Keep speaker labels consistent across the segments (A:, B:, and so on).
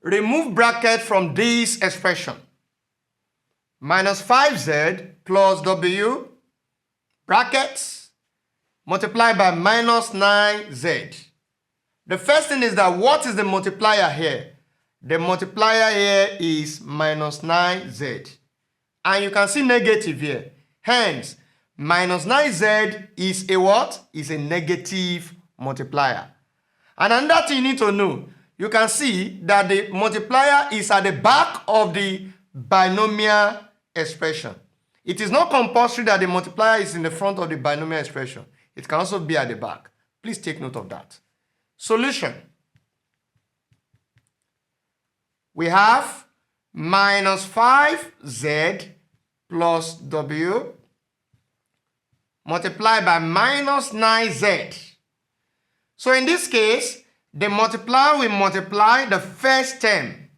A: remove bracket from this expression. Minus 5z plus w, brackets, multiplied by minus 9z. The first thing is that what is the multiplier here? The multiplier here is minus 9z. And you can see negative here. Hence, minus 9z is a what? Is a negative multiplier. And another thing you need to know, you can see that the multiplier is at the back of the binomial expression. It is not compulsory that the multiplier is in the front of the binomial expression. It can also be at the back. Please take note of that. Solution. We have minus 5z plus w multiplied by minus 9z. So in this case, the multiplier will multiply the first term.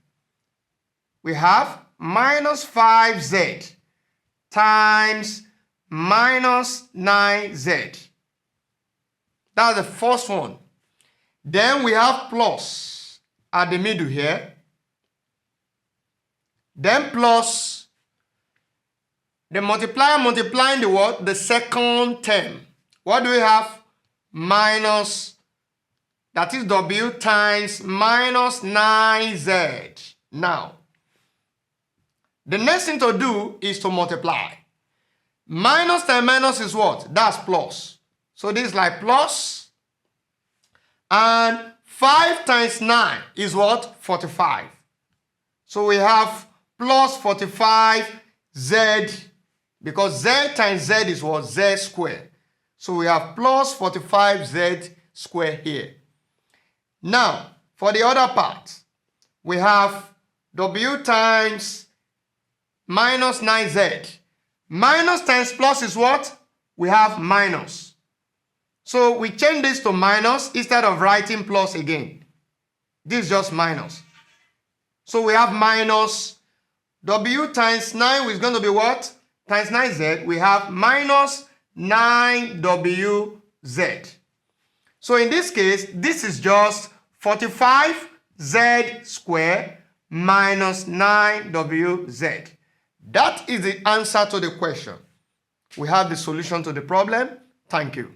A: We have minus 5z times minus 9z. That's the first one. Then we have plus at the middle here. Then plus the multiplier multiplying the what? The second term. What do we have? Minus, that is w times minus 9z. Now, the next thing to do is to multiply. Minus times minus is what? That's plus. So this is like plus. And 5 times 9 is what? 45. So we have plus 45z, because z times z is what? Z squared. So we have plus 45z squared here. Now, for the other part, we have w times minus 9z. Minus times plus is what? We have minus. So we change this to minus instead of writing plus again. This is just minus. So we have minus w times 9 is going to be what? Times 9z. We have minus 9wz. So in this case, this is just 45z squared minus 9wz. That is the answer to the question. We have the solution to the problem. Thank you.